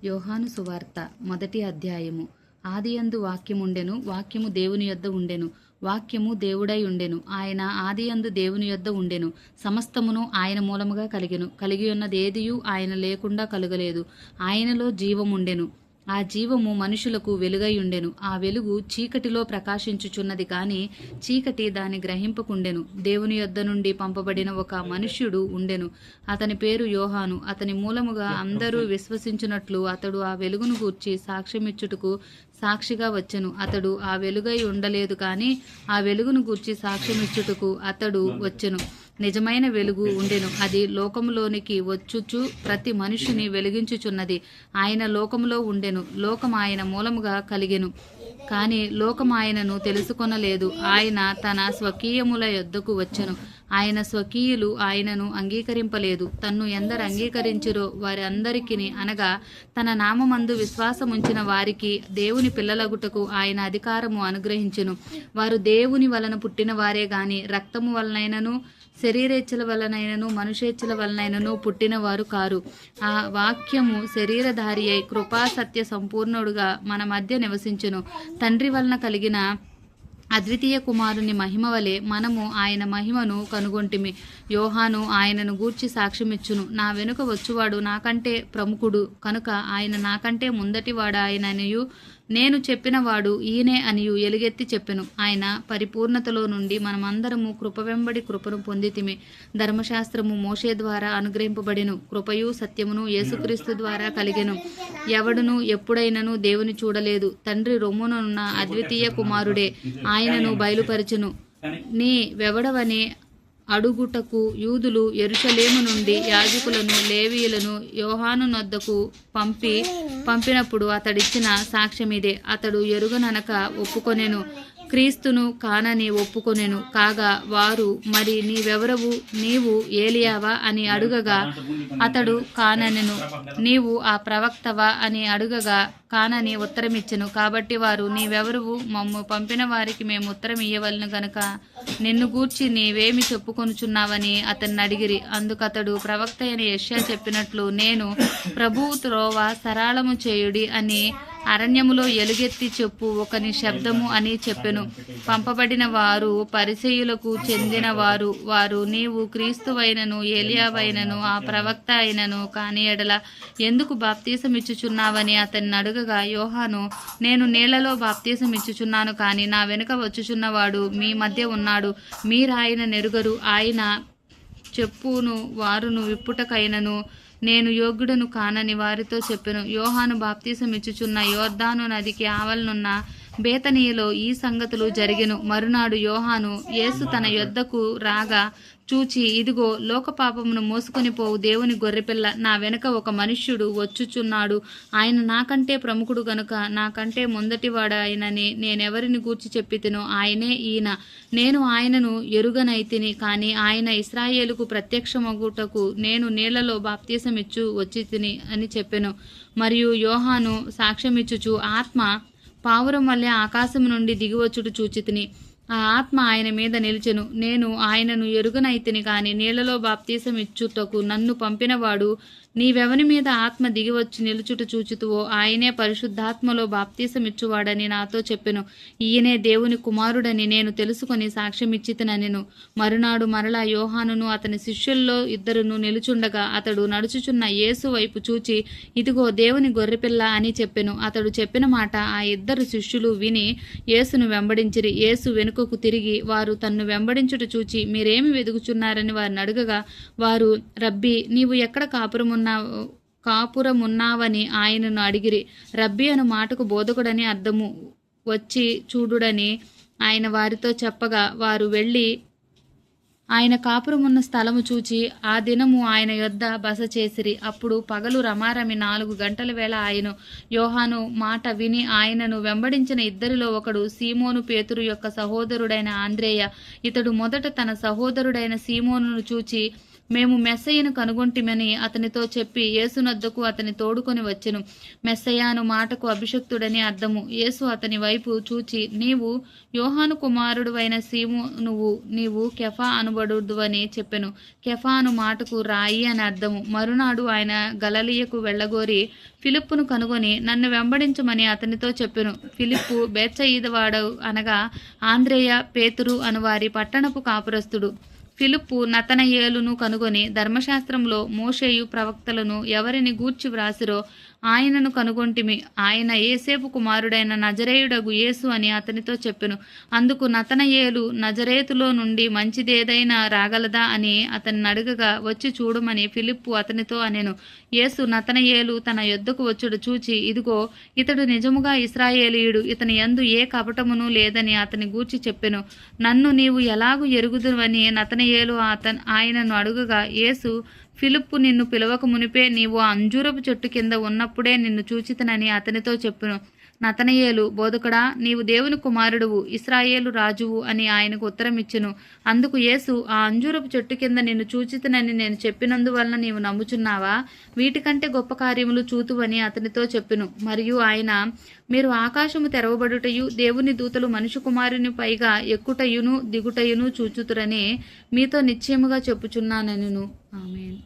యోహాను సువార్త మొదటి అధ్యాయము. ఆదియందు వాక్యముండెను, వాక్యము దేవుని యొద్ద ఉండెను, వాక్యము దేవుడై ఉండెను. ఆయన ఆదియందు దేవుని యొద్ద ఉండెను. సమస్తమును ఆయన మూలముగా కలిగి ఉన్నదేదియు ఆయన లేకుండా కలుగలేదు. ఆయనలో జీవముండెను. ఆ జీవము మనుషులకు వెలుగై ఉండెను. ఆ వెలుగు చీకటిలో ప్రకాశించుచున్నది, కాని చీకటి దాన్ని గ్రహింపకుండెను. దేవుని యొద్ద నుండి పంపబడిన ఒక మనుష్యుడు ఉండెను. అతని పేరు యోహాను. అతని మూలముగా అందరూ విశ్వసించున్నట్లు అతడు ఆ వెలుగును గూర్చి సాక్ష్యమిచ్చుటకు సాక్షిగా వచ్చెను. అతడు ఆ వెలుగై ఉండలేదు, కాని ఆ వెలుగును గూర్చి సాక్ష్యమిచ్చుటకు అతడు వచ్చెను. నిజమైన వెలుగు ఉండెను. అది లోకములోనికి వచ్చుచు ప్రతి మనుషుని వెలిగించుచున్నది. ఆయన లోకములో ఉండెను. లోకం ఆయన మూలముగా కలిగెను, కాని లోకం ఆయనను తెలుసుకొనలేదు. ఆయన తన స్వకీయముల యొద్దకు వచ్చెను. ఆయన స్వకీయులు ఆయనను అంగీకరింపలేదు. తన్ను ఎందరు అంగీకరించిరో వారి అందరికిని, అనగా తన నామమందు విశ్వాసముంచిన వారికి దేవుని పిల్లలగుటకు ఆయన అధికారము అనుగ్రహించెను. వారు దేవుని వలన పుట్టిన వారే గాని రక్తము వలనైనను శరీరేచ్ఛల వలనైనను మనుషేచ్ఛల వలనైనను పుట్టినవారు కారు. ఆ వాక్యము శరీరధారి అయి కృపా సత్య సంపూర్ణుడుగా మన మధ్య నివసించెను. తండ్రి వలన కలిగిన అద్వితీయ కుమారుని మహిమ వలె మనము ఆయన మహిమను కనుగొంటిమి. యోహాను ఆయనను గూర్చి సాక్ష్యమిచ్చును. నా వెనుక వచ్చువాడు నాకంటే ప్రముఖుడు కనుక ఆయన నాకంటే ముందటివాడు ఆయననియు, నేను చెప్పినవాడు ఈయనే అనియు ఎలుగెత్తి చెప్పెను. ఆయన పరిపూర్ణతలో నుండి మనమందరము కృప వెంబడి కృపను పొందితిమి. ధర్మశాస్త్రము మోషే ద్వారా అనుగ్రహింపబడెను. కృపయు సత్యమును యేసుక్రీస్తు ద్వారా కలిగెను. ఎవడును ఎప్పుడైనను దేవుని చూడలేదు. తండ్రి రొమ్మునున్న అద్వితీయ కుమారుడే ఆయనను బయలుపరచును. నీ వెవడవని అడుగుటకు యూదులు యెరూషలేము నుండి యాజకులను లేవీయులను యోహాను నొద్దకు పంపినప్పుడు అతడిచ్చిన సాక్ష్యమిదే. అతడు ఎరుగననక ఒప్పుకొనెను, క్రీస్తును కానని ఒప్పుకొనెను. కాగా వారు, మరి నీవెవరవు? నీవు ఏలియావా అని అడుగగా అతడు కాననెను. నీవు ఆ ప్రవక్తవా అని అడుగగా కానని ఉత్తరమిచ్చెను. కాబట్టి వారు, నీవెవరువు? మమ్ము పంపిన వారికి మేము ఉత్తరం ఇయ్యవలను గనుక నిన్ను గూర్చి నీవేమి చెప్పుకొనుచున్నావని అతన్ని అడిగిరి. అందుకతడు, ప్రవక్త అయిన యెషయా చెప్పినట్లు, నేను ప్రభువు త్రోవ సరళము చేయుడి అని అరణ్యములో ఎలుగెత్తి చెప్పు ఒకని శబ్దము అని చెప్పెను. పంపబడిన వారు పరిసయ్యులకు చెందిన వారు నీవు క్రీస్తువైనను ఏలియావైనను ఆ ప్రవక్త అయినను కాని ఎడల ఎందుకు బాప్తీసమిచ్చుచున్నావని అతన్ని అడుగగా యోహాను, నేను నీళ్లలో బాప్తీసమిచ్చుచున్నాను, కానీ నా వెనుక వచ్చుచున్నవాడు మీ మధ్య ఉన్నాడు. మీరాయన నెరుగరు. ఆయన చెప్పును వారును విప్పుటకైనను నేను యోగ్యుడను కానని వారితో చెప్పెను. యోహాను బాప్తీసమిచ్చుచున్న యోర్దాను నదికి ఆవలనున్న బేతనీయలో ఈ సంగతులు జరిగెను. మరునాడు యోహాను యేసు తన యొద్దకు రాగా చూచి, ఇదిగో లోక పాపమును మోసుకొని పోవు దేవుని గొర్రెపిల్ల, నా వెనుక ఒక మనుష్యుడు వచ్చుచున్నాడు. ఆయన నాకంటే ప్రముఖుడు గనుక నాకంటే ముందటివాడు ఆయనని నేనెవరిని గూర్చి చెప్పితినో ఆయనే ఈయన. నేను ఆయనను ఎరుగనైతిని, కానీ ఆయన ఇశ్రాయేలుకు ప్రత్యక్షమగుటకు నేను నీళ్లలో బాప్తీసమిచ్చు వచ్చితిని అని చెప్పెను. మరియు యోహాను సాక్ష్యమిచ్చుచు, ఆత్మ పావురం వల్లే ఆకాశము నుండి దిగివచ్చుట చూచితిని. ఆ ఆత్మ ఆయన మీద నిలిచెను. నేను ఆయనను ఎరుగనైతిని, కానీ నీళ్లలో బాప్తీసమిచ్చుటకు నన్ను పంపినవాడు, నీవెవని మీద ఆత్మ దిగివచ్చి నిలుచుట చూచుతువో ఆయనే పరిశుద్ధాత్మలో బాప్తీసమిచ్చువాడని నాతో చెప్పెను. ఈయనే దేవుని కుమారుడని నేను తెలుసుకొని సాక్ష్యమిచ్చితినెను. మరునాడు మరలా యోహానును అతని శిష్యుల్లో ఇద్దరును నిలుచుండగా అతడు నడుచుచున్న యేసు వైపు చూచి, ఇదిగో దేవుని గొర్రెపిల్ల అని చెప్పెను. అతడు చెప్పిన మాట ఆ ఇద్దరు శిష్యులు విని యేసును వెంబడించిరి. యేసు వెనుకకు తిరిగి వారు తన్ను వెంబడించుట చూచి, మీరేమి వెదుగుచున్నారని వారిని అడగగా వారు, రబ్బీ, నీవు ఎక్కడ కాపురమున్నావని ఆయనను అడిగిరి. రబ్బీ అను మాటకు బోధకుడని అర్థము. వచ్చి చూడుడని ఆయన వారితో చెప్పగా వారు వెళ్ళి ఆయన కాపురమున్న స్థలము చూచి ఆ దినము ఆయన యొద్ద బస చేసిరి. అప్పుడు పగలు రమారమి 4 గంటల వేళ ఆయను. యోహాను మాట విని ఆయనను వెంబడించిన ఇద్దరిలో ఒకడు సీమోను పేతురు యొక్క సహోదరుడైన ఆంద్రేయ. ఇతడు మొదట తన సహోదరుడైన సీమోనును చూచి మేము మెస్సయ్యను కనుగొంటిమని అతనితో చెప్పి యేసునొద్దకు అతని తోడుకొని వచ్చెను. మెస్సయ్య అను మాటకు అభిషక్తుడని అర్థము. యేసు అతని వైపు చూచి, నీవు యోహాను కుమారుడువైన సీమోనువు, నీవు కెఫా అనబడుదువని చెప్పెను. కెఫా అను మాటకు రాయి అని అర్థము. మరునాడు ఆయన గలిలయకు వెళ్ళగోరి ఫిలిప్పును కనుగొని నన్ను వెంబడించమని అతనితో చెప్పెను. ఫిలిప్పు బేత్సయిదావాడు అనగా ఆంద్రేయ, పేతురు అనువారి పట్టణపు కాపురస్తుడు. ఫిలిప్పు నతనయేలును కనుగొని ధర్మశాస్త్రంలో మోషేయు ప్రవక్తలను ఎవరిని గూర్చి వ్రాసిరో ఆయనను కనుగొంటిమి, ఆయన యేసేపు కుమారుడైన నజరేయుడగు యేసు అని అతనితో చెప్పెను. అందుకు నతనయేలు, నజరేతులో నుండి మంచిదేదైనా రాగలదా అని అతన్ని అడగగా, వచ్చి చూడమని ఫిలిప్పు అతనితో అనెను. యేసు నతనయేలు తన యొద్దకు వచ్చుడు చూచి, ఇదిగో ఇతడు నిజముగా ఇశ్రాయేలీయుడు, ఇతని యందు ఏ కపటమును లేదని అతని గూర్చి చెప్పెను. నన్ను నీవు ఎలాగు ఎరుగుదువని నతనయేలు ఆయనను అడుగగా, యేసు, ఫిలిప్పు నిన్ను పిలవక మునిపే నీవు ఆ అంజూరపు చెట్టు కింద ఉన్నప్పుడే నిన్ను చూచితనని అతనితో చెప్పును. నతనయేలు, బోధకుడా, నీవు దేవుని కుమారుడువు, ఇశ్రాయేలు రాజువు అని ఆయనకు ఉత్తరమిచ్చెను. అందుకు యేసు, ఆ అంజూరపు చెట్టు కింద నిన్ను చూచితనని నేను చెప్పినందువలన నీవు నమ్ముచున్నావా? వీటికంటే గొప్ప కార్యములు చూతువని అతనితో చెప్పెను. మరియు ఆయన, మీరు ఆకాశము తెరవబడుటయు దేవుని దూతలు మనుష్య కుమారుని పైగా ఎక్కుటయును దిగుటయును చూచుతురని మీతో నిశ్చయముగా చెప్పుచున్నానెను. ఆమేన్.